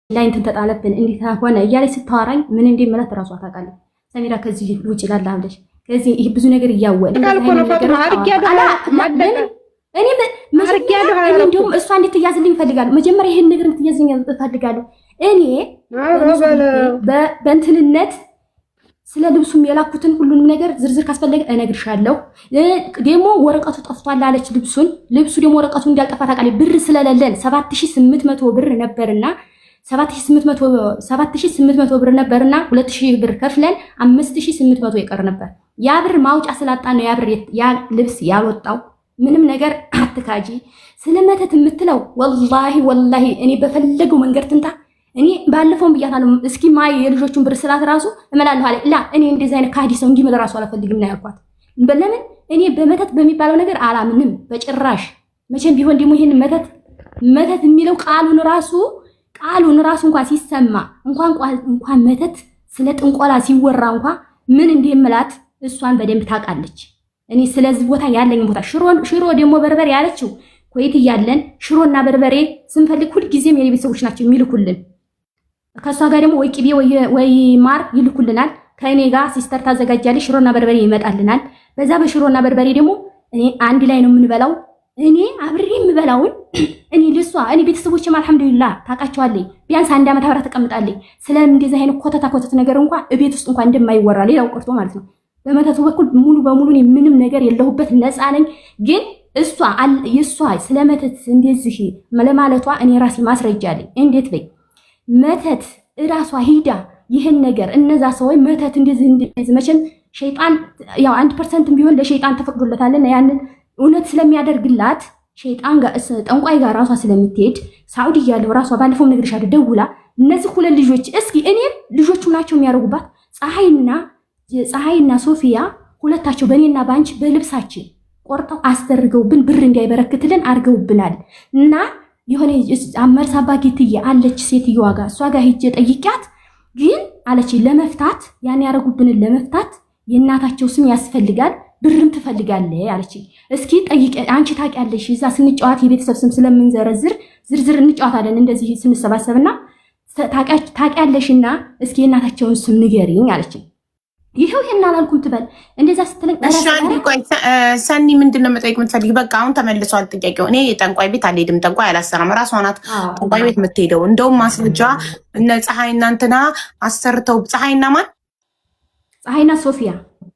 ላይ እንትን ተጣለብን እንዴት ሆነ እያለች ስታወራኝ ምን እንደምላት እራሷ ታውቃለች። ሰሚራ ከዚህ ውጭ ላላብለሽ ከዚህ ይሄ ብዙ ነገር እያወለ እንዲሁም እሷ እንድትያዝልኝ እፈልጋለሁ። መጀመሪያ ይሄን ነገር እንድትያዝልኝ እፈልጋለሁ። እኔ በእንትንነት ስለ ልብሱም የላኩትን ሁሉንም ነገር ዝርዝር ካስፈለገ እነግርሻለሁ። ደግሞ ወረቀቱ ጠፍቷል አለች። ልብሱ ደግሞ ወረቀቱ እንዳልጠፋ ታውቃለች። ብር ስለሌለን 7800 ብር ነበርና 7800 ብር ነበርና 2000 ብር ከፍለን 5800 ይቀር ነበር። ያ ብር ማውጫ ስላጣ ነው ያ ልብስ ያልወጣው። ምንም ነገር አትካጂ። ስለመተት የምትለው ወላሂ እኔ በፈለገው መንገድ ትንታ። እኔ ባለፈውን ብያታለሁ። እስኪ ማይ የልጆቹን ብር ስላት ራሱ እመላለሁ አለ። ላ እኔ እንደዚህ አይነት ካዲ ሰው እንዲመል ራሱ አልፈልግም ነው ያልኳት። ለምን እኔ በመተት በሚባለው ነገር አላምንም በጭራሽ። መቼም ቢሆን ደግሞ ይሄን መተት የሚለው ቃሉን ራሱ እንኳን ሲሰማ እንኳን መተት ስለ ጥንቆላ ሲወራ እንኳን ምን እንደምላት እሷን በደንብ ታውቃለች። እኔ ስለዚህ ቦታ ያለኝ ቦታ ሽሮ ደግሞ በርበሬ ያለችው ኮይት እያለን ሽሮና በርበሬ ስንፈልግ ሁልጊዜም የቤት ሰዎች ናቸው የሚልኩልን። ከሷ ጋር ደግሞ ወይ ቅቤ ወይ ማር ይልኩልናል። ከእኔ ጋር ሲስተር ታዘጋጃለች፣ ሽሮና በርበሬ ይመጣልናል። በዛ በሽሮና በርበሬ ደግሞ እኔ አንድ ላይ ነው የምንበላው። እኔ አብሬ የምበላውን እኔ ቤተሰቦችም አልሐምዱሊላህ ታውቃቸዋለች። ቢያንስ 1 ዓመት አብራ ተቀምጣለች። ስለምን እንደዚህ አይነት ኮተት ነገር እንኳን እቤት ውስጥ እንኳን እንደማይወራ ሌላው ቀርቶ ማለት ነው። በመተቱ በኩል ሙሉ በሙሉ ምንም ነገር የለሁበት ነፃ ነኝ። ግን የእሷ ስለመተት እንደዚህ ለማለቷ እኔ ራሴ ማስረጃ አለኝ። እንዴት በይ መተት እራሷ ሂዳ ይህን ነገር እነዛ ሰዎች መተት እንደዚህ መቼም ሸይጣን ያው 1% ቢሆን ለሸይጣን ተፈቅዶለታልና ያንን እውነት ስለሚያደርግላት ሸይጣን ጋር ጠንቋይ ጋር ራሷ ስለምትሄድ ሳውዲ ያለው ራሷ ባለፈው ነግሬሻለሁ ደውላ እነዚህ ሁለት ልጆች እስኪ እኔም ልጆቹ ናቸው የሚያደርጉባት ፀሐይና ሶፊያ ሁለታቸው በእኔና ባንቺ በልብሳችን ቆርጠው አስደርገውብን ብር እንዳይበረክትልን አድርገውብናል። እና የሆነ አመርሳ ባጌትዬ አለች ሴትዮዋ ጋር እሷ ጋር ሂጄ ጠይቂያት ግን አለች ለመፍታት ያን ያደረጉብንን ለመፍታት የእናታቸው ስም ያስፈልጋል ብርም ትፈልጋለህ አለች። እስኪ ጠይቂ አንቺ ታውቂያለሽ እዛ ስንጫወት የቤተሰብ ስም ስለምንዘረዝር ዝርዝር እንጫወታለን እንደዚህ ስንሰባሰብና ታውቂያለሽና እስኪ የእናታቸውን ስም ንገሪኝ አለች። ይሄው አላልኩም ትበል እንደዛ ስትለኝ እሺ አንዴ ቆይ ሰኒ ምንድነው መጠየቅ የምትፈልጊ? በቃ አሁን ተመልሷል ጥያቄው። እኔ ጠንቋይ ቤት አልሄድም፣ ጠንቋይ አላሰራም። ራሷ ናት ጠንቋይ ቤት የምትሄደው። እንደውም ማስረጃ እነ ፀሐይና እንትና አሰርተው ፀሐይና ማን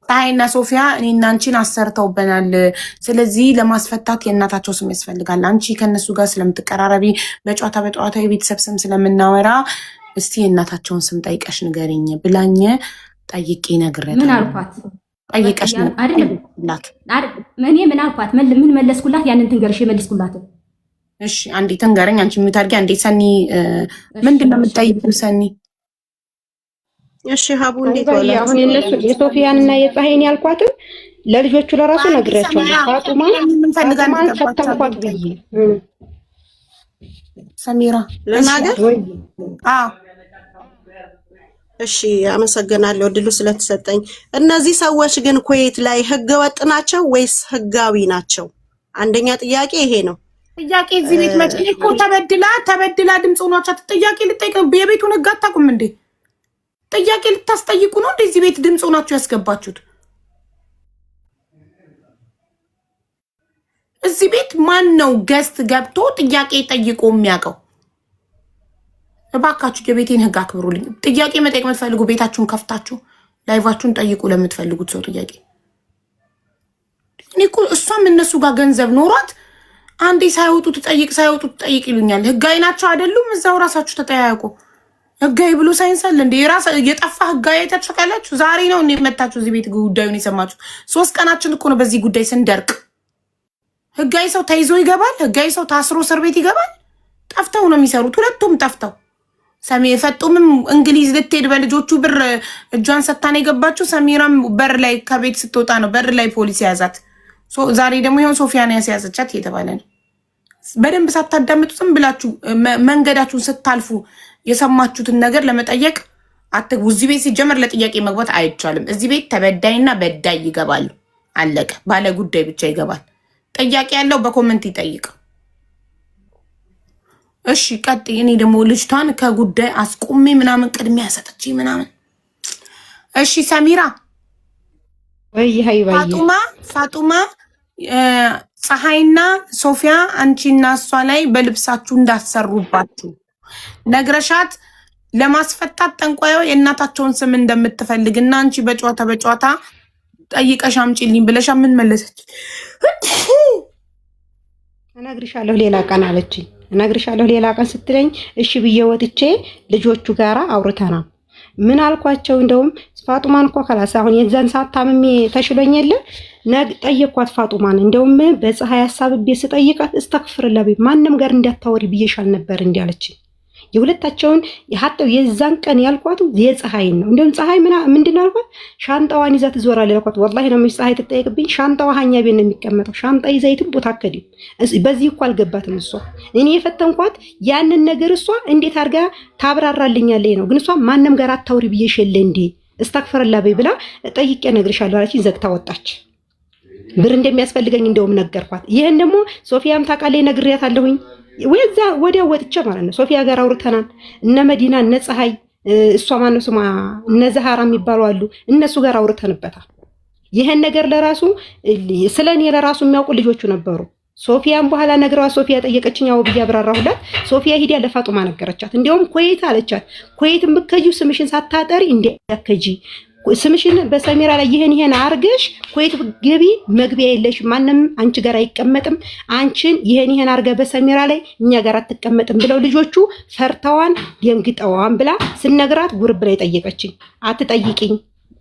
ፀሐይና ሶፊያ እኔና አንቺን አሰርተውበናል። ስለዚህ ለማስፈታት የእናታቸው ስም ያስፈልጋል። አንቺ ከነሱ ጋር ስለምትቀራረቢ በጨዋታ የቤተሰብ ስም ስለምናወራ እስቲ የእናታቸውን ስም ጠይቀሽ ንገሪኝ ብላኝ ጠይቄ ነግሬያለሁ። ምን አልኳት? ጠይቀሽ ነው አይደለም? እኔ ምን አልኳት? ምን መለስኩላት? ያንን ትንገርሽ የመለስኩላት። እሺ አንዴ ትንገረኝ። አንቺ የምታርጊ አንዴ ሰኒ ምንድነው የምትጠይቂው? ሰኒ እሺ ሀቡ እንዴት ዋለ? አሁን የነሱ የሶፊያን እና የፀሐይን ያልኳትን ለልጆቹ ለራሱ ነግሬያቸዋለሁ። ፋጡማን ፈተንኳት ብዬ ሰሚራ ለናገር አዎ እሺ አመሰግናለሁ እድሉ ስለተሰጠኝ። እነዚህ ሰዎች ግን ኩዌት ላይ ህገወጥ ናቸው ወይስ ህጋዊ ናቸው? አንደኛ ጥያቄ ይሄ ነው። ጥያቄ እዚህ ቤት መጪ እኮ ተበድላ ድምጽ ሆኗቸው ጥያቄ ልጠይቅ የቤቱን ህግ አታውቁም እንዴ? ጥያቄ ልታስጠይቁ ነው እንዴ? እዚህ ቤት ድምጽ ሆናችሁ ያስገባችሁት? እዚህ ቤት ማን ነው ገስት ገብቶ ጥያቄ ጠይቆ የሚያውቀው? እባካችሁ የቤቴን ህግ አክብሩልኝ። ጥያቄ መጠየቅ የምትፈልጉ ቤታችሁን ከፍታችሁ ላይቫችሁን ጠይቁ ለምትፈልጉት ሰው ጥያቄ። እኔ እኮ እሷም እነሱ ጋር ገንዘብ ኖሯት አንዴ ሳይወጡ ትጠይቅ ይሉኛል። ህጋዊ ናቸው አይደሉም? እዛው ራሳችሁ ተጠያየቁ። ህጋዊ ብሎ ሳይንሳል እንደ የራስ የጠፋ ህጋዊ አይታችኋላችሁ። ዛሬ ነው እኔ መጣችሁ እዚህ ቤት ጉዳዩን የሰማችሁ። 3 ቀናችን እኮ ነው በዚህ ጉዳይ ስንደርቅ። ህጋዊ ሰው ተይዞ ይገባል። ህጋዊ ሰው ታስሮ እስር ቤት ይገባል። ጠፍተው ነው የሚሰሩት፣ ሁለቱም ጠፍተው። ፈጡምም እንግሊዝ ልትሄድ በልጆቹ ብር እጇን ሰታን የገባችው። ሰሚራም በር ላይ ከቤት ስትወጣ ነው በር ላይ ፖሊስ ያዛት። ዛሬ ደግሞ ይሁን ሶፊያን ያስያዘቻት እየተባለ ነው። በደንብ ሳታዳምጡ ዝም ብላችሁ መንገዳችሁን ስታልፉ የሰማችሁትን ነገር ለመጠየቅ አትግቡ። እዚህ ቤት ሲጀመር ለጥያቄ መግባት አይቻልም። እዚህ ቤት ተበዳይና በዳይ ይገባሉ። አለቀ። ባለ ጉዳይ ብቻ ይገባል። ጥያቄ ያለው በኮመንት ይጠይቅ። እሺ ቀጥይ። እኔ ደግሞ ልጅቷን ከጉዳይ አስቆሜ ምናምን ቅድሚያ ሰጥቼ ምናምን። እሺ ሰሚራ ወይ ሃይባዬ ፋጡማ ፀሐይና ሶፊያ አንቺና እሷ ላይ በልብሳችሁ እንዳሰሩባችሁ ነግረሻት ለማስፈታት ጠንቋዩ የእናታቸውን ስም እንደምትፈልግና አንቺ በጨዋታ ጠይቀሽ አምጪልኝ ብለሻ ምን መለሰች? እነግርሻለሁ ሌላ ቀን አለችኝ። እነግርሻለሁ ሌላ ቀን ስትለኝ እሺ ብዬ ወጥቼ ልጆቹ ጋራ አውርተናል። ምን አልኳቸው? እንደውም ፋጡማን እኮ ከላስ አሁን የዛን ሰዓት ታምሜ ተሽሎኝ የለ ጠየኳት ፋጡማን። እንደውም በፀሐይ ሐሳብቤ ስጠይቃት እስተክፍርለብ ማንም ጋር እንዳታወሪ ብዬሻል ነበር እንዲያለችኝ። የሁለታቸውን ሀጣው የዛን ቀን ያልኳት የፀሐይን ነው። እንደውም ፀሐይ ምንድን ነው ያልኳት? ሻንጣዋን ይዛ ትዞራለች ያልኳት። ወላሂ ነው ፀሐይ ትጠየቅብኝ። ሻንጣዋ ሀኛ ቤት ነው የሚቀመጠው። ሻንጣ ይዛ የትም ቦታ አከዲም። በዚህ እኮ አልገባትም እሷ። እኔ የፈተንኳት ያንን ነገር እሷ እንዴት አድርጋ ታብራራልኛለች ነው። ግን እሷ ማንም ጋር አታውሪ ብዬሽ የለ እንዴ እስተክፈረላ በይ ብላ ጠይቄ እነግርሻለሁ አለችኝ። ዘግታ ወጣች። ብር እንደሚያስፈልገኝ እንደውም ነገርኳት። ይሄን ደግሞ ሶፊያም ታውቃለች፣ ነግሬያታለሁኝ። ወዲያ ወጥቼ ማለት ነው። ሶፊያ ጋር አውርተናል። እነ መዲና እነ ፀሐይ እሷ ማነው ስሟ እነ ዘሃራ የሚባሉ አሉ። እነሱ ጋር አውርተንበታል። ይሄን ነገር ለራሱ ስለኔ ለራሱ የሚያውቁ ልጆቹ ነበሩ። ሶፊያን በኋላ ነግረዋ ሶፊያ ጠየቀችኝ። ያው ብዬ አብራራሁላት። ሶፊያ ሂዲያ ለፋጡማ ነገረቻት። እንዲያውም ኮይት አለቻት። ኮይት ምከጂ ስምሽን ሳታጠሪ እንዲያከጂ ስምሽን በሰሚራ ላይ ይሄን አርገሽ ኮይት ገቢ መግቢያ የለሽ፣ ማንም አንቺ ጋር አይቀመጥም። አንቺን ይሄን አርገ በሰሚራ ላይ እኛ ጋር አትቀመጥም ብለው ልጆቹ ፈርተዋን ደንግጠዋን ብላ ስነግራት ጉርብ ላይ ጠየቀችኝ። አትጠይቂኝ፣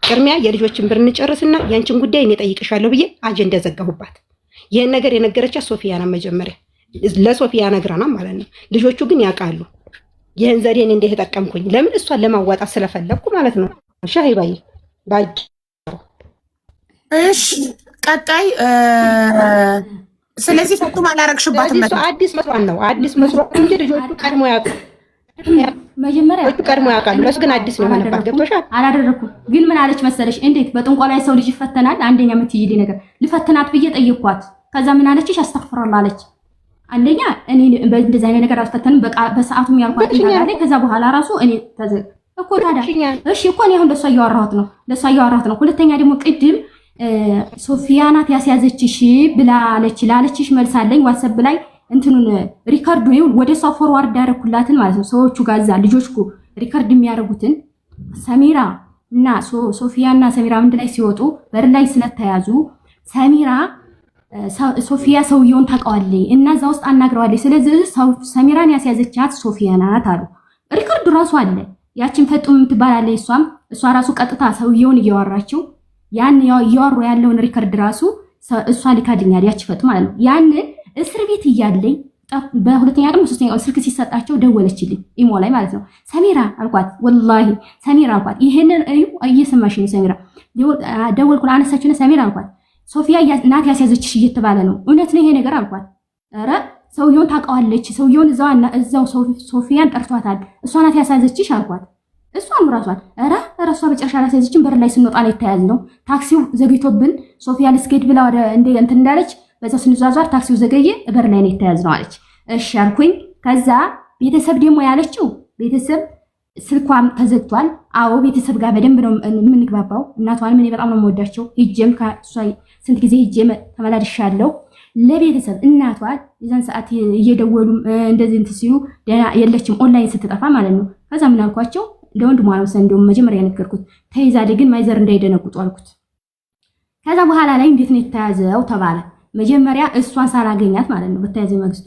ቅድሚያ የልጆችን ብር እንጨርስና ያንቺን ጉዳይ እኔ ጠይቅሻለሁ ብዬ አጀንዳ ዘጋሁባት። ይሄን ነገር የነገረቻት ሶፊያ ነው። መጀመሪያ ለሶፊያ ነግራና ማለት ነው። ልጆቹ ግን ያውቃሉ ይሄን ዘዴን እንዴት ተጠቀምኩኝ። ለምን እሷን ለማዋጣት ስለፈለኩ ማለት ነው። ሻሂባይ ባጅ እሺ ቀጣይ ስለዚህ ፋጡማ አላረግሽባትም ማለት አዲስ መስሏን ነው። አዲስ መስሏን እንጂ ልጆቹ ቀድሞ ያውቃሉ። መጀመሪያ ልጆቹ ቀድሞ ያውቃሉ። ለሱ ግን አዲስ ነው የሆነባት። ገብቶሻል? አላደረኩም። ግን ምን አለች መሰለሽ? እንዴት በጥንቆላ ላይ ሰው ልጅ ይፈተናል? አንደኛ የምትይልኝ ነገር ልፈትናት ብዬ ጠየኳት። ከዛ ምን አለችሽ? አስተግፍሩላህ አለች። አንደኛ እኔ በእንደዚህ አይነት ነገር አልፈተንም በሰዓቱም ያልኳት ይላል። ከዛ በኋላ ራሱ እኔ እኮ ታዲያ እሺ እኮ እኔ አሁን ለሷ እያወራሁት ነው። ሁለተኛ ደግሞ ቅድም ሶፊያ ናት ያስያዘችሽ ብላለች ላለችሽ መልሳለኝ። ዋትስአፕ ላይ እንትኑን ሪካርዱ ወደ እሷ ፎርዋርድ ያደረኩላትን ማለት ነው። ሰዎቹ ጋር እዛ ልጆችኩ ሪካርድ የሚያደርጉትን ሰሚራ እና ሶፊያ እና ሰሚራ ምንድን ላይ ሲወጡ በር ላይ ስለተያዙ ሶፊያ ሰውየውን ታውቀዋለች እና እዛ ውስጥ አናግረዋለች። ስለዚህ ሰሚራን ያስያዘቻት ሶፊያ ናት አሉ። ሪካርዱ ራሱ አለ። ያችን ፈጡም የምትባላለች እሷ ራሱ ቀጥታ ሰውየውን እያወራችው ያን እያወሩ ያለውን ሪካርድ ራሱ እሷ ልካድኛል። ያች ፈጡ ማለት ነው። ያንን እስር ቤት እያለኝ በሁለተኛ ቀን በሶስተኛ ቀን ስልክ ሲሰጣቸው ደወለችልኝ፣ ኢሞ ላይ ማለት ነው። ሰሚራ አልኳት፣ ወላሂ ሰሚራ አልኳት፣ ይሄንን እየሰማሽ ነው ሰሚራ። ደወልኩ፣ አነሳችና ሰሚራ አልኳት፣ ሶፊያ ናት ያስያዘችሽ እየተባለ ነው፣ እውነት ነው ይሄ ነገር አልኳት። ኧረ ሰውየውን ታውቀዋለች፣ ሰውየውን እዛው ሶፊያን ጠርቷታል፣ እሷ ናት ያስያዘችሽ አልኳት። እሷን ራሷን ኧረ እሷ በጨርሻ ያስያዘችን በር ላይ ስንወጣ ላይ ተያዝ ነው። ታክሲው ዘግይቶብን ሶፊያ ልስኬድ ብላ ወደ እንትን እንዳለች በዛው ስንዟዟር ታክሲው ዘገየ፣ በር ላይ ነው የተያዝ ነው አለች። እሺ አልኩኝ። ከዛ ቤተሰብ ደግሞ ያለችው ቤተሰብ ስልኳም ተዘግቷል። አዎ ቤተሰብ ጋር በደንብ ነው የምንግባባው። እናቷንም እኔ በጣም ነው የምወዳቸው። ሂጄም ከእሷ ስንት ጊዜ ሂጄም ተመላልሻለሁ። ለቤተሰብ እናቷ የዛን ሰዓት እየደወሉ እንደዚህ እንትን ሲሉ ደህና የለችም፣ ኦንላይን ስትጠፋ ማለት ነው። ከዛ ምን አልኳቸው? ለወንድሟ ነው እንደውም መጀመሪያ የነገርኩት። ተይዛለች ግን ማይዘር እንዳይደነቁጡ አልኩት። ከዛ በኋላ ላይ እንዴት ነው የተያዘው ተባለ። መጀመሪያ እሷን ሳላገኛት ማለት ነው በተያዘ ማግስቱ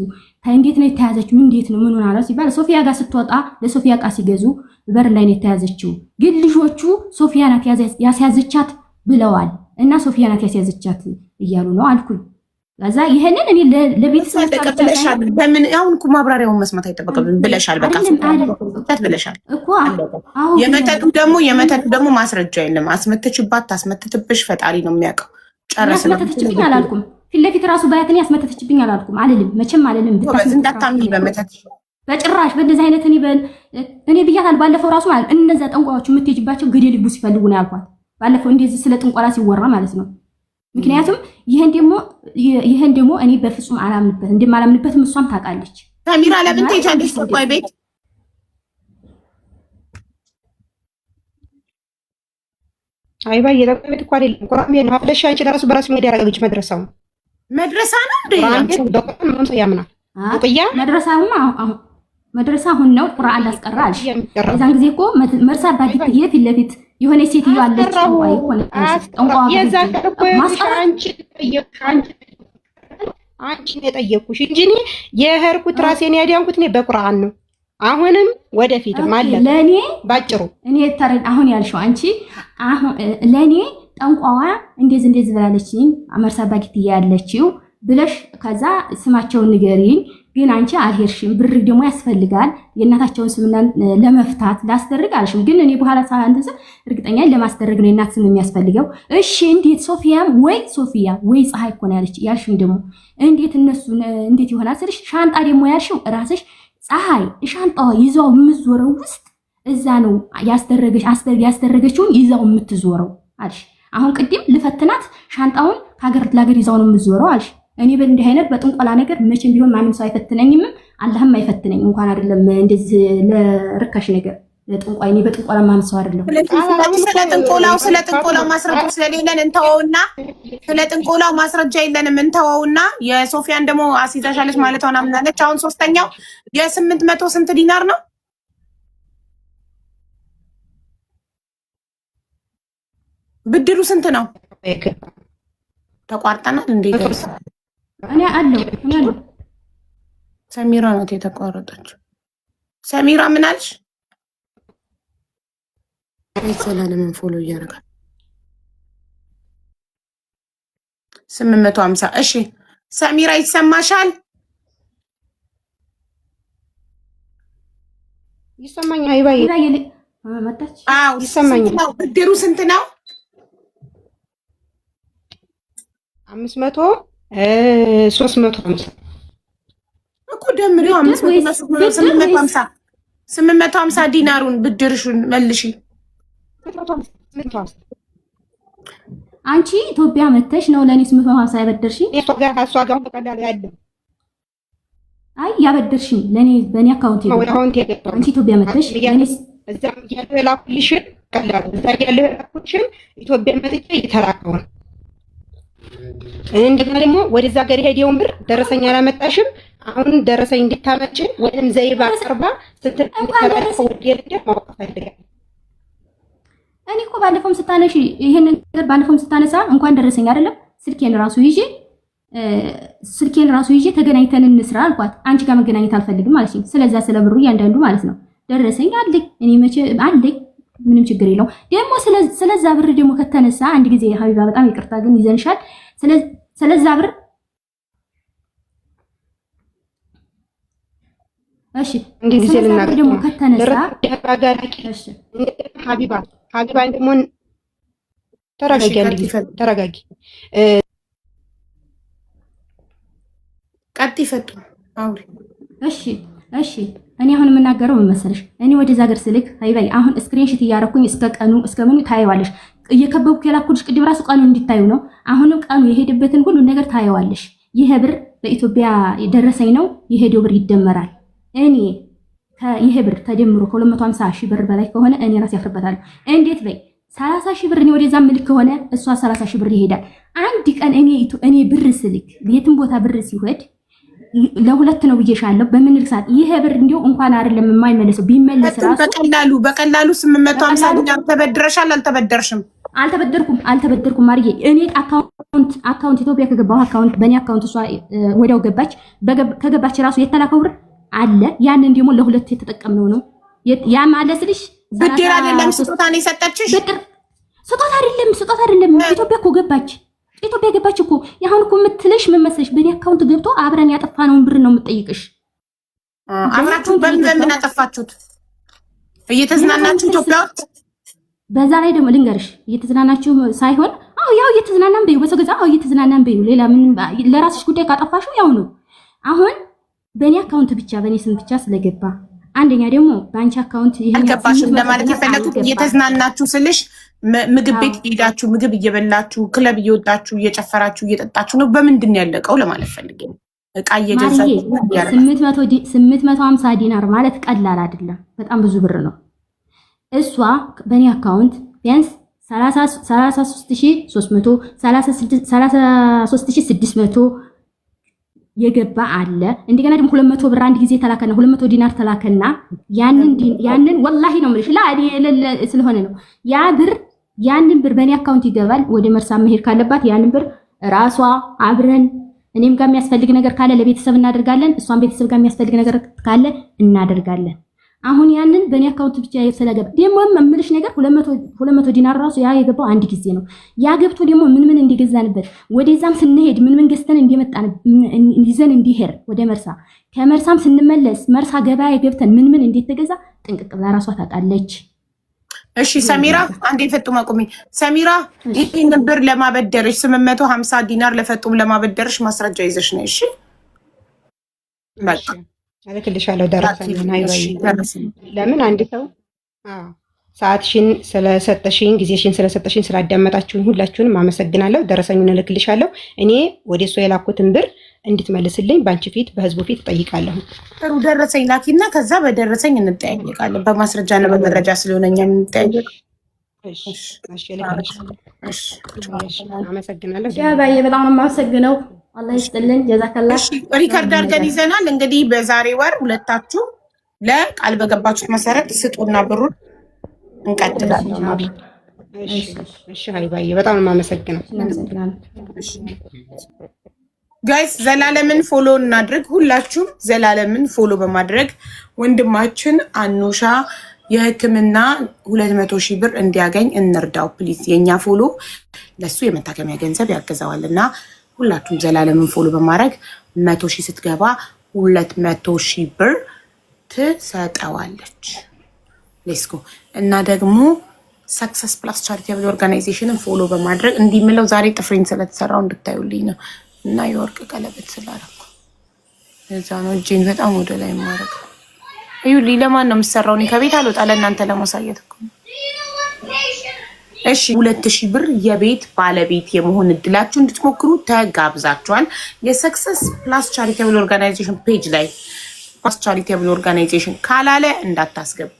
እንዴት ነው የተያዘችው? እንዴት ነው ምን ሆነ ሲባል ሶፊያ ጋር ስትወጣ ለሶፊያ ዕቃ ሲገዙ በር ላይ ነው የተያዘችው። ግን ልጆቹ ሶፊያ ናት ያስያዘቻት ብለዋል እና ሶፊያ ናት ያስያዘቻት እያሉ ነው አልኩኝ። ከዛ ይሄንን እኔ ለቤተሰብ ተቀበለሻል። በምን አሁን እኮ ማብራሪያውን መስማት አይጠበቅብን ብለሻል። በቃ ብለሻል እኮ የመተቱ ደግሞ ማስረጃ የለም። አስመተችባት ታስመተትብሽ ፈጣሪ ነው የሚያውቀው። ጨረስ ነው። አስመተችብኝ አላልኩም። ፊት ለፊት ራሱ ባያትኔ አስመተችብኝ አላልኩም። አልልም፣ መቼም አልልም። እንዳታምኚ በመተት በጭራሽ በእንደዚህ አይነት እኔ ብያታል። ባለፈው ራሱ ማለት እነዛ ጠንቋዮች የምትሄጂባቸው ገደል ልቡ ሲፈልጉ ነው ያልኳት። ባለፈው እንደዚህ ስለ ጥንቆላ ሲወራ ማለት ነው። ምክንያቱም ይሄን ደግሞ እኔ በፍጹም እንደማላምንበትም እሷም ታውቃለች። ሰሚራ ለምን ትሄጃለሽ ጠንቋይ ቤት? አይባ የጠንቋይ ቤት እኮ አይደለም ቁርአን ነው አፍለሽ አንቺ ለራሱ በራሱ ሜዳ ያረጋግጭ መድረሳው መድረሳ ነው እንዴ? ቁርአን ምንም ሰው ያምናል። ሩቅያ መድረሳ አሁን ነው ቁርአን ላስቀራልሽ። የዛን ጊዜ እኮ መርሳ ባዲት ፊት ለፊት የሆነ ሴትዮ አለች ወይ ሆነ ጠንቋይ የዛን እኮ አንቺ ነው የጠየኩሽ እንጂ እኔ የሄድኩት ራሴን ያዳንኩት እኔ በቁርአን ነው። አሁንም ወደፊትም አለ ለኔ ባጭሩ እኔ አሁን ያልሽው አንቺ አሁን ለኔ ጠንቋዋ እንደዚህ ብላለችኝ መርሳ ባዲት ያለችው ብለሽ ከዛ ስማቸውን ንገሪኝ። ግን አንቺ አልሄድሽም። ብር ደግሞ ያስፈልጋል የእናታቸውን ስምና ለመፍታት ላስደርግ አልሽም። ግን እኔ በኋላ ሳንተስ እርግጠኛ ለማስደረግ ነው የእናት ስም የሚያስፈልገው። እሺ እንዴት ሶፊያ ወይ ፀሐይ እኮ ነው ያልሽኝ። ደግሞ እንዴት እነሱ እንዴት ይሆናል ስልሽ ሻንጣ ደግሞ ያልሽው ራስሽ ፀሐይ ሻንጣዋ ይዛው የምትዞረው ውስጥ እዛ ነው ያስደረገችውን ይዛው የምትዞረው አልሽ። አሁን ቅድም ልፈትናት ሻንጣውን ከሀገር ለሀገር ይዛው ነው የምትዞረው አልሽ። እኔ በእንዲህ አይነት በጥንቆላ ነገር መቼም ቢሆን ማንም ሰው አይፈትነኝም፣ አላህም አይፈትነኝ። እንኳን አይደለም እንደዚህ ለርካሽ ነገር ለጥንቋይ እኔ በጥንቆላ ማንም ሰው አይደለም። ስለ ጥንቆላው ማስረጃ ስለሌለን እንተወውና ስለ ጥንቆላው ማስረጃ የለንም እንተወውና የሶፊያን ደግሞ አስይዛሻለች ማለት ሆና ምናለች። አሁን ሶስተኛው የ800 ስንት ዲናር ነው? ብድሩ ስንት ነው? ተቋርጠናል እንዴ? እኔ አለው ሰሚራ ናት የተቋረጠችው። ሰሚራ ምን አልሽ? ሰላምን ፎሎ እያደረጋል 850 እሺ ሰሚራ ይሰማሻል? ይሰማኛል። አይባይ መጣች። አዎ ይሰማኛል። ብድሩ ስንት ነው? 500 350 እኮ ደምሪው 850 ዲናሩን ብድርሽን መልሺ። አንቺ ኢትዮጵያ መተሽ ነው ለኔ 850 ያበደርሽኝ? እሷ ጋር በቀላሉ ያለ አይ ያበደርሽኝ ለኔ በኔ አካውንት ይገባል። አንቺ ኢትዮጵያ መተሽ ለኔ እዛም ያለው ላኩልሽን ቀላሉ እዛ ያለው ላኩልሽን ኢትዮጵያ መጥቼ ይተራከው እንደገና ደግሞ ወደዛ ሀገር ሄደውን ብር ደረሰኝ አላመጣሽም። አሁን ደረሰኝ እንድታመጭ ወይም ዘይባ አቅርባ ስትተራከው ወዲያ ማወቅ ፈልጋለሁ። እኔ እኮ ባለፈውም ስታነሺ ይሄን ነገር ባለፈውም ስታነሳ እንኳን ደረሰኝ አይደለም ስልኬን ራሱ ይዤ ተገናኝተን እንስራ አልኳት። አንቺ ጋር መገናኘት አልፈልግም አለችኝ። ስለዛ ስለ ብሩ እያንዳንዱ ማለት ነው ደረሰኝ አለኝ እኔ መቼ አለኝ ምንም ችግር የለው። ደግሞ ስለዛ ብር ደግሞ ከተነሳ አንድ ጊዜ ሀቢባ በጣም ይቅርታ ግን ይዘንሻል። ስለዛ ብር እሺ እንግዲህ ልናገር ደግሞ ከተነሳ እሺ ሀቢባ ደግሞ ተረጋጊ፣ አንድ ጊዜ ተረጋጊ። ቀጥ ይፈቱ አውሪ። እሺ እኔ አሁን የምናገረው ምን መሰለሽ፣ እኔ ወደዛ ሀገር ስልክ ሀይባይ አሁን ስክሪንሾት እያረኩኝ እስከ ምኑ ታየዋለሽ። እየከበብኩ የላኩልሽ ቅድም ራሱ ቀኑ እንዲታዩ ነው። አሁንም ቀኑ የሄደበትን ሁሉ ነገር ታየዋለሽ። ይሄ ብር በኢትዮጵያ ደረሰኝ ነው። የሄደው ብር ይደመራል። እኔ ይሄ ብር ተደምሮ ከ250 ሺህ ብር በላይ ከሆነ እኔ ራሴ ያፍርበታለሁ። እንዴት በይ 30 ሺህ ብር እኔ ወደዛ ምልክ ከሆነ እሷ 30 ሺህ ብር ይሄዳል። አንድ ቀን እኔ ብር ስልክ የትም ቦታ ብር ሲወድ ለሁለት ነው ብዬሻለሁ። በምን ልክሳት ይሄ ብር እንዲሁ እንኳን አይደለም የማይመለሰው ቢመለስ ራሱ በቀላሉ 850 ዲናር ተበድረሻል? አልተበደርሽም? አልተበደርኩም ማርዬ። እኔ አካውንት ኢትዮጵያ ከገባው አካውንት በእኔ አካውንት እሷ ወዲያው ገባች። ከገባች ራሱ የተላከው ብር አለ። ያንን ደግሞ ለሁለት የተጠቀምነው ነው። ያ ማለት ልሽ ብድር አይደለም ስጦታ ነው የሰጠችሽ? ብድር ስጦታ አይደለም። ኢትዮጵያ እኮ ገባች። ኢትዮጵያ ገባች እኮ። ያሁን እኮ የምትልሽ ምን መሰለሽ፣ በእኔ አካውንት ገብቶ አብረን ያጠፋነውን ብር ነው የምትጠይቅሽ። አብራችሁ በምን አጠፋችሁት? እየተዝናናችሁ ኢትዮጵያ ውስጥ። በዛ ላይ ደግሞ ልንገርሽ፣ እየተዝናናችሁ ሳይሆን ያው እየተዝናናን በይው፣ በሰው ገዛ እየተዝናናን በይው። ሌላ ምን ለራስሽ ጉዳይ ካጠፋሽው ያው ነው። አሁን በእኔ አካውንት ብቻ በእኔ ስም ብቻ ስለገባ አንደኛ ደግሞ በአንቺ አካውንት ይሄን አልገባሽም ለማለት የፈለኩት እየተዝናናችሁ ስልሽ ምግብ ቤት ሄዳችሁ ምግብ እየበላችሁ ክለብ እየወጣችሁ እየጨፈራችሁ እየጠጣችሁ ነው። በምንድን ነው ያለቀው ለማለት ፈልጌ ነው። እቃ እየገዛ 850 ዲናር ማለት ቀላል አይደለም፣ በጣም ብዙ ብር ነው። እሷ በእኔ አካውንት ቢያንስ 33300 33600 የገባ አለ። እንደገና ደግሞ 200 ብር አንድ ጊዜ ተላከና 200 ዲናር ተላከና ያንን ወላሂ ነው የምልሽ ስለሆነ ነው ያንን ብር በእኔ አካውንት ይገባል። ወደ መርሳ መሄድ ካለባት ያንን ብር ራሷ አብረን እኔም ጋር የሚያስፈልግ ነገር ካለ ለቤተሰብ እናደርጋለን፣ እሷም ቤተሰብ ጋር የሚያስፈልግ ነገር ካለ እናደርጋለን። አሁን ያንን በእኔ አካውንት ብቻ ስለገባ ደግሞ የምልሽ ነገር 200 ዲናር ራሱ ያ የገባው አንድ ጊዜ ነው። ያ ገብቶ ደግሞ ምን እንዲገዛንበት ወደዛም ስንሄድ ምን ገዝተን እንዲመጣን ይዘን እንዲሄድ ወደ መርሳ ከመርሳም ስንመለስ መርሳ ገበያ ገብተን ምን እንዴት ተገዛ ጥንቅቅ ብላ ራሷ ታውቃለች። እሺ ሰሚራ አንዴ ፈጡማ ቆሚ። ሰሚራ ይሄን ብር ለማበደርሽ 850 ዲናር ለፈጡም ለማበደርሽ ማስረጃ ይዘሽ ነው። እሺ በቃ አለክልሻለሁ። ደረሰኝ አይባይ ለምን አንድ ሰው ሰዓትሽን ስለሰጠሽኝ ጊዜሽን ስለሰጠሽኝ ስላዳመጣችሁኝ ሁላችሁንም አመሰግናለሁ። ደረሰኙን እልክልሻለሁ። እኔ ወደ እሷ የላኩትን ብር እንድትመልስልኝ በአንቺ ፊት በህዝቡ ፊት እጠይቃለሁ። ጥሩ ደረሰኝ ላኪና ከዛ በደረሰኝ እንጠያየቃለን። በማስረጃ እና በመረጃ ስለሆነ እኛ የምንጠያየቅ። አመሰግናለሁ። ሻባዬ በጣም ነው የማመሰግነው። አላህ ይስጥልን። ጀዛከላ። ሪከርድ አድርገን ይዘናል። እንግዲህ በዛሬ ወር ሁለታችሁ ለቃል በገባችሁት መሰረት ስጡና ብሩን እንቀጥላለን። እሺ ሀይባዬ በጣም ነው የማመሰግነው። ጋይስ ዘላለምን ፎሎ እናድርግ። ሁላችሁም ዘላለምን ፎሎ በማድረግ ወንድማችን አኑሻ የሕክምና 200,000 ብር እንዲያገኝ እንርዳው ፕሊዝ። የኛ ፎሎ ለሱ የመታከሚያ ገንዘብ ያገዛዋል እና ሁላችሁም ዘላለምን ፎሎ በማድረግ 100,000 ስትገባ 200,000 ብር ትሰጠዋለች። ሌስኮ እና ደግሞ ሰክሰስ ፕላስ ቻሪቴብል ኦርጋናይዜሽንን ፎሎ በማድረግ እንዲምለው ዛሬ ጥፍሬን ስለተሰራው እንድታዩልኝ ነው እና የወርቅ ቀለበት ስላደረኩ እዛ ነው እጄን በጣም ወደ ላይ ማድረግ። እዩልኝ። ለማን ነው የምሰራው? እኔ ከቤት አልወጣ ለእናንተ ለማሳየት እኮ። እሺ 2,000 ብር የቤት ባለቤት የመሆን እድላችሁ እንድትሞክሩ ተጋብዛችኋል። የሰክሰስ ፕላስ ቻሪቴብል ኦርጋናይዜሽን ፔጅ ላይ ፕላስ ቻሪቴብል ኦርጋናይዜሽን ካላለ እንዳታስገቡ።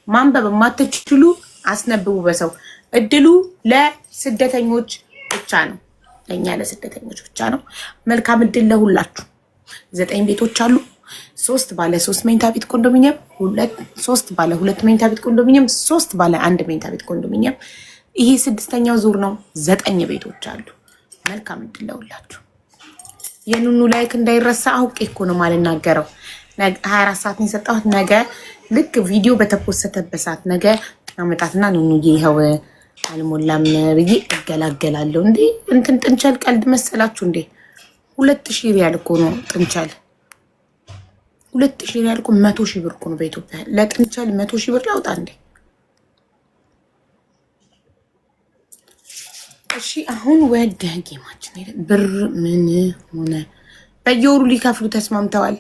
ማንበብ የማትችሉ አስነብቡ በሰው። እድሉ ለስደተኞች ብቻ ነው፣ ለእኛ ለስደተኞች ብቻ ነው። መልካም እድል ለሁላችሁ። 9 ቤቶች አሉ። 3 ባለ 3 መኝታ ቤት ኮንዶሚኒየም፣ 3 ባለ 2 መኝታ ቤት ኮንዶሚኒየም፣ 3 ባለ 1 መኝታ ቤት ኮንዶሚኒየም። ይሄ 6ኛው ዙር ነው። 9 ቤቶች አሉ። መልካም እድል ለሁላችሁ። የኑኑ ላይክ እንዳይረሳ። አውቄ እኮ ነው ማልናገረው። 24 ሰዓት ነው የሰጠሁት። ነገ ልክ ቪዲዮ በተፖሰተበት ሰዓት ነገ አመጣትና ኑኑዬ ይኸው አልሞላም ብዬ እገላገላለሁ። እንዴ እንትን ጥንቸል ቀልድ መሰላችሁ እንዴ? 2,000 ሪያል እኮ ነው ጥንቸል። 2,000 ሪያል እኮ 100,000 ብር እኮ ነው በኢትዮጵያ። ለጥንቸል 100,000 ብር ላውጣ እንዴ? እሺ አሁን ወደ ጌማችን ሄደ። ብር ምን ሆነ? በየወሩ ሊከፍሉ ተስማምተዋል።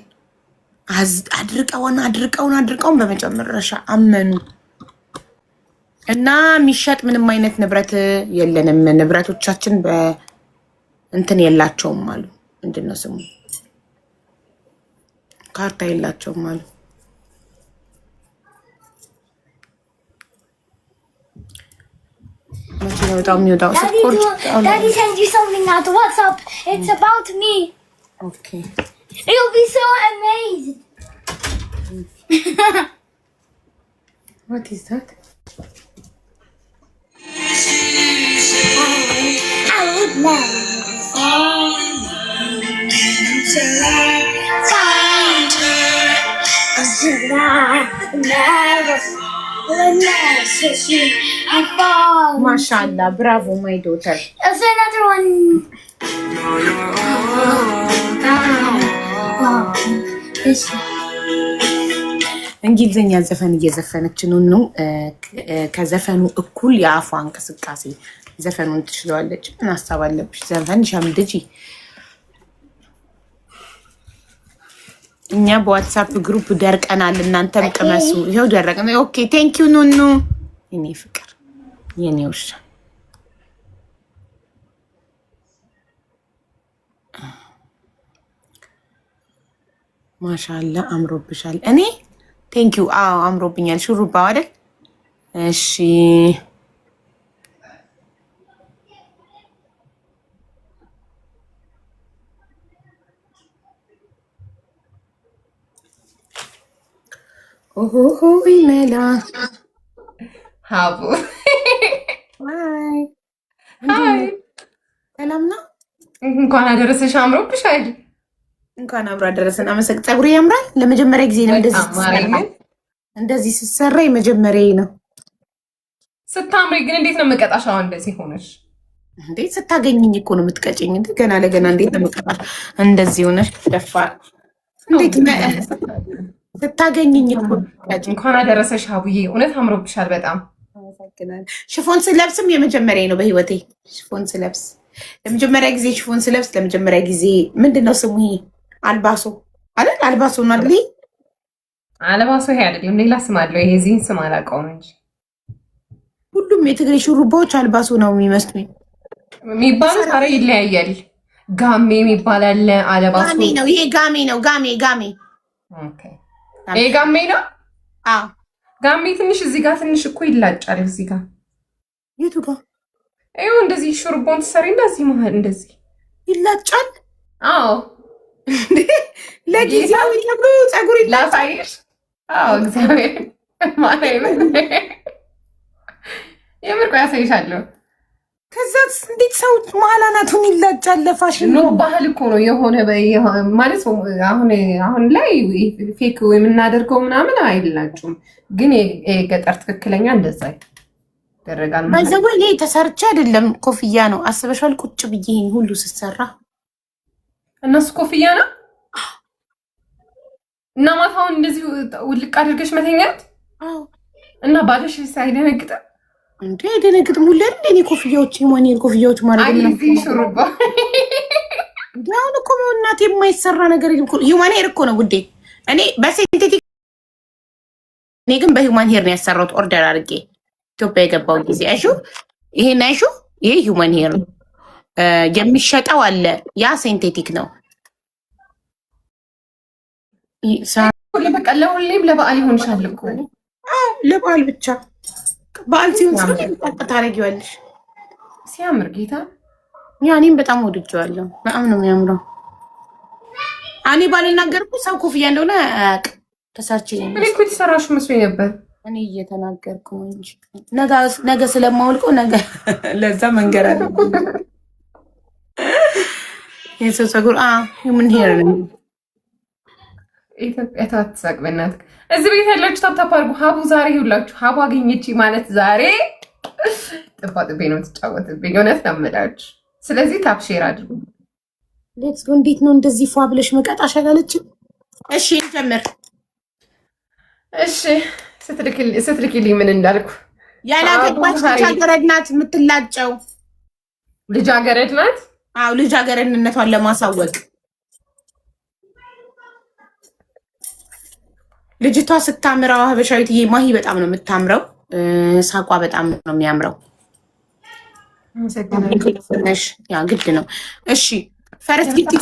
አድርቀውን በመጨረሻ አመኑ እና የሚሸጥ ምንም አይነት ንብረት የለንም። ንብረቶቻችን በእንትን የላቸውም አሉ። ምንድን ነው ስሙ? ካርታ የላቸውም አሉ። መቼ ነው በጣም የሚወጣው? Daddy sent you something at WhatsApp. It's about me. Okay. You'll be so amazed. What is that? I would never Mashallah, bravo my daughter. There's another one. እንግሊዝኛ ዘፈን እየዘፈነች ነው። ከዘፈኑ እኩል የአፏ እንቅስቃሴ ዘፈኑን ትችለዋለች። ምን ሀሳብ አለብሽ? ዘፈን ሻምድጂ። እኛ በዋትሳፕ ግሩፕ ደርቀናል፣ እናንተም ቅመሱ። ይኸው ደረቅን። ኦኬ ቴንክ ዩ ኑኑ፣ የኔ ፍቅር፣ የኔ ውሻ። ማሻአላ አምሮብሻል። እኔ ቴንኪው። አዎ አምሮብኛል። ሹሩባው አይደል? እሺ ኦሆ ይመላ ሀቡ ሃይ ሀይ፣ ሰላም ነው። እንኳን አደረሰሽ። አምሮብሻል። እንኳን አብሮ አደረሰን። ፀጉሬ ያምራል። ለመጀመሪያ ጊዜ ነው እንደዚህ ስትሰራ የመጀመሪያ ነው። ስታምሪ ግን እንዴት ነው የምቀጣሽ? አሁን እንደዚህ ሆነሽ እንዴ? ስታገኝኝ እኮ ነው የምትቀጭኝ። እንዴ ገና ለገና እንዴት ነው የምትቀጣሽ? እንደዚህ ሆነሽ ደፋር። እንዴት ስታገኝኝ እኮ እንኳን አደረሰሽ ሀቡዬ። እውነት አምሮብሻል በጣም። ሽፎን ስለብስም የመጀመሪያ ነው በህይወቴ። ሽፎን ስለብስ ለመጀመሪያ ጊዜ ሽፎን ስለብስ ለመጀመሪያ ጊዜ ምንድን ነው ስሙ? ይሄ አልባሶ አይደል? አልባሶ ነው አይደል? አልባሶ ይሄ አይደለም፣ ሌላ ስም አለው። ይሄ ዚህን ስም አላውቀውም እንጂ ሁሉም የትግሬ ሹሩባዎች አልባሶ ነው የሚመስሉኝ የሚባሉት። ኧረ ይለያያል። ጋሜ የሚባል አለ። አልባሶ ጋሜ ነው ይሄ። ጋሜ ነው ጋሜ ጋሜ። ኦኬ ይሄ ጋሜ ነው። አዎ ጋሜ ትንሽ እዚህ ጋር ትንሽ እኮ ይላጫል። እዚህ ጋር የቱ ጋር? ይኸው እንደዚህ ሹሩባውን ትሰሪና እዚህ መሀል እንደዚህ ይላጫል። አዎ ለጊዜያዊ ፀጉር ላሳይሽ። አዎ እግዚአብሔር ማለት የምር ቆይ አሳይሻለሁ። ከዛ እንዴት ሰው መሀል አናቱን ይላጫል? ለፋሽን ነው ባህል እኮ ነው የሆነ ማለት አሁን ላይ ፌክ የምናደርገው ምናምን አይላጩም፣ ግን የገጠር ትክክለኛ እንደዛ ይደረጋል። ማዘው እኔ ተሰርቼ አይደለም ኮፍያ ነው አስበሻል? ቁጭ ብዬ ሁሉ ስትሰራ እነሱ ኮፍያ ነው እና ማታውን እንደዚህ ውልቅ አድርገሽ መተኛት እና ባለሽ ሳይደነግጥም እንዴ? አይደነግጥም። ሁሌ እኔ ኮፍያዎች የማኔል ኮፍያዎች ማለት ነው። አይ ሹሩባ አሁን እኮ እናቴ የማይሰራ ነገር ሂውማን ሄር እኮ ነው ውዴ። እኔ በሲንቴቲክ እኔ ግን በሂውማን ሄር ነው ያሰራሁት ኦርደር አድርጌ ኢትዮጵያ የገባው ጊዜ። አይሹ ይሄን አይሹ ይሄ ሂውማን ሄር ነው የሚሸጠው አለ። ያ ሲንቴቲክ ነው። በቃ ለሁሌም ለበዓል ይሆንሻል እኮ። ለበዓል ብቻ በዓል ሲሆን ስለጣጣ ታረጊዋለሽ። ሲያምር ጌታ እኔም በጣም ወድጄዋለሁ። በጣም ነው የሚያምረው። እኔ ባልናገርኩ ሰው ኮፍያ እንደሆነ አያውቅም። ተሰርቼ እኔ እኮ የተሰራሽ መስሎኝ ነበር። እኔ እየተናገርኩ ነው እንጂ ነገ ስለማውልቀው ነገ ለዛ መንገር አለ። የሰው ፀጉር ምን ሄር ነው ኢትዮጵያ ታትሳቅ። በእናትህ እዚህ ቤት ያላችሁ ታፕታፕ አድርጉ። ሀቡ ዛሬ ይውላችሁ። ሀቡ አገኘች ማለት ዛሬ ጥፋ ጥቤ ነው የምትጫወትብኝ። እውነት ነው የምላችሁ። ስለዚህ ታፕ ሼር አድርጉ። ሌትስ ጎ። እንዴት ነው እንደዚህ ፏ ብለሽ መቀጣሽ አላለችም? እሺ እንጀምር። እሺ ስትልክልኝ ምን እንዳልኩ ያላገባች ልጃገረድ ናት የምትላጨው። ልጃገረድ ናት? አዎ ልጃገረድነቷን ለማሳወቅ ልጅቷ ስታምረው ሀበሻዊትዬ ማሂ በጣም ነው የምታምረው። ሳቋ በጣም ነው የሚያምረው። ያ ግድ ነው። እሺ ፈርስት ጊፍት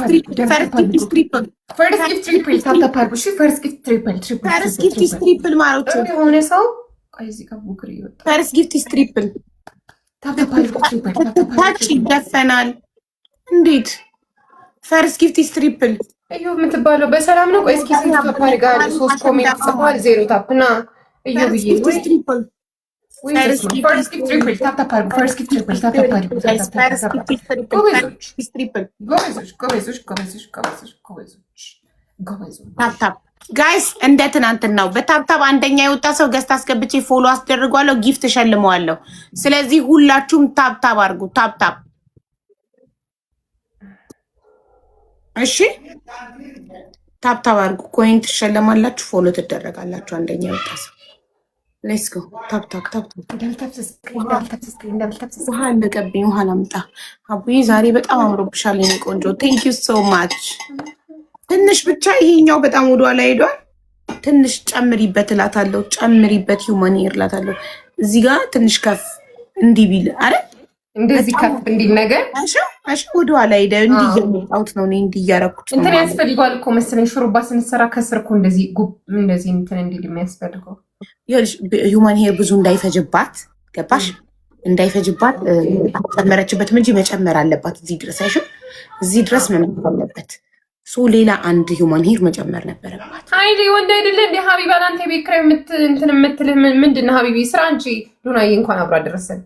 ትሪፕል ማሮች የሆነ ሰው ፈርስት ጊፍት ትሪፕል ታች ይደፈናል። እንዴት ፈርስት ጊፍት ትሪፕል እዩ የምትባለው በሰላም ነው? ቆይ እስኪ ስንት ተፓሪ ጋር 3 ኮሜንት ጽፏል። 0 ታፕ እና እዩ ብዬ ጋይስ እንደ ትናንትናው በታብታብ አንደኛ የወጣ ሰው ገዝት አስገብቼ ፎሎ አስደርጓለሁ፣ ጊፍት እሸልመዋለሁ። ስለዚህ ሁላችሁም ታብታብ አድርጉ። ታብታብ እሺ፣ ታብታብ አድርጉ። ኮይን ትሸለማላችሁ፣ ፎሎ ትደረጋላችሁ። አንደኛ የወጣ ሰው ሌትስ ጎ። ታብታብ ውሃ አለቀብኝ፣ ውሃ ላምጣ። አቡዬ ዛሬ በጣም አምሮብሻል የኔ ቆንጆ። ቴንክ ዩ ሶ ማች። ትንሽ ብቻ ይሄኛው በጣም ወደኋላ ሄዷል። ትንሽ ጨምሪበት እላታለሁ። ጨምሪበት ሂውማን ሄር እላታለሁ። እዚህ ጋር ትንሽ ከፍ እንዲህ ቢል አረ እንደዚህ ከፍ እንዲል ነገር አሽ ወደኋላ ሄደ። እንዲህ እያወጣሁት ነው እኔ እንዲህ እያደረኩት ነው። እንትን ያስፈልገዋል እኮ መሰለኝ ሹሩባ ስንሰራ ከስር እኮ እንደዚህ ጉብ እንደዚህ እንትን እንዲል የሚያስፈልገው ሂውማን ሄር ብዙ እንዳይፈጅባት ገባሽ? እንዳይፈጅባት ጨመረችበት እንጂ መጨመር አለባት። እዚህ ድረስ አይሽም? እዚህ ድረስ መምጣት አለበት። ሌላ አንድ ሂውማን ሄር መጨመር ነበረባት። አይዲ ወንድ አይደለ እንደ ሀቢባ አንተ ቤት ክራይ እንትን የምትልህ ምንድን ነው? ሀቢቢ ስራ አንቺ ሉናዬ እንኳን አብሮ አደረሰን።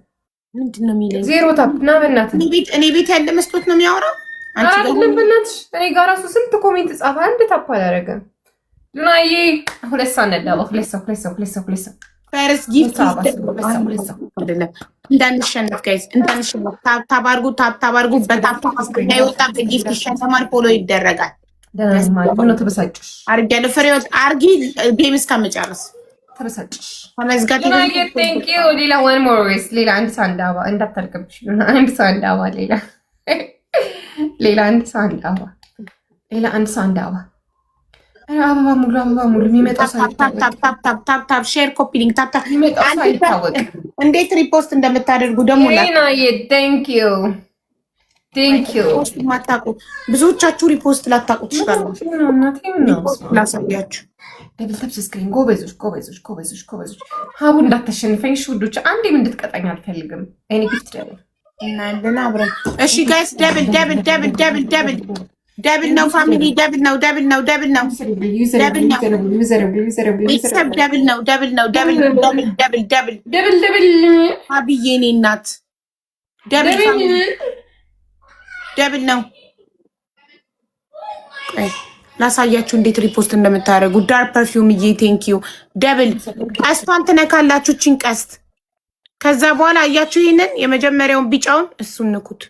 ምንድን ነው የሚለኝ? ዜሮ ታፕ ና በእናትህ። እኔ ቤት ያለ መስሎት ነው የሚያወራው። አይደለም በእናትሽ፣ እኔ ጋር ራሱ ስንት ኮሜንት ጻፈ፣ አንድ ታፕ አላደረገም። ሉናዬ ሁለት ሰው ነዳባ፣ ሁለት ሰው ፈርስ ጊፍት እንዳንሸነፍ ጋይስ፣ እንዳንሸነፍ ታፕ አድርጉ። በታፕ የወጣ በጊፍት ይሸለማል፣ ፎሎ ይደረጋል። ደህና ተበሳጭሽ አርጊያለሁ። ፍሬዎት አርጊ ጌም እስከምጨርስ ተበሳጭሽ። ተመዝጋት። ቴንክ ዩ። ሌላ ዋን ሞር ዌስ፣ ሌላ አንድ ሳንዳባ እንዳታልቅብሽ። አንድ ሳንዳባ ሌላ አንድ ሳንዳባ አበባ ሙሉ የሚመጣው ታፕ ሼር ኮፒ ሊንክ ታፕ የሚመጣው አይታወቅም። እንዴት ሪፖስት እንደምታደርጉ ደግሞ ቴንክ ዩ ማታውቁ ብዙዎቻችሁ ሪፖስት ላታውቁ ትችላላችሁ። ላሳያችሁ። ደብል ታፕ ስክሪን። ጎበዞች። ሀቡ እንዳታሸንፈኝ ውዶች። አንዴም እንድትቀጣኝ አልፈልግም። እኔ ጊፍት ደብል እናያለን አብረን። እሺ ጋይስ ደብል ነው ፋሚሊ፣ ደብል ነው ቤተሰብ፣ ደብል አብዬ እኔ እናት ደብል ነው። ላሳያችሁ እንዴት ሪፖስት እንደምታደርጉ። ዳር ፐርፊውም እዬ ቴንኪዩ። ደብል ቀስቷን ትነካላችሁ፣ ቺን ቀስት። ከዛ በኋላ አያችሁ ይሄንን የመጀመሪያውን ቢጫውን እሱን ንኩት።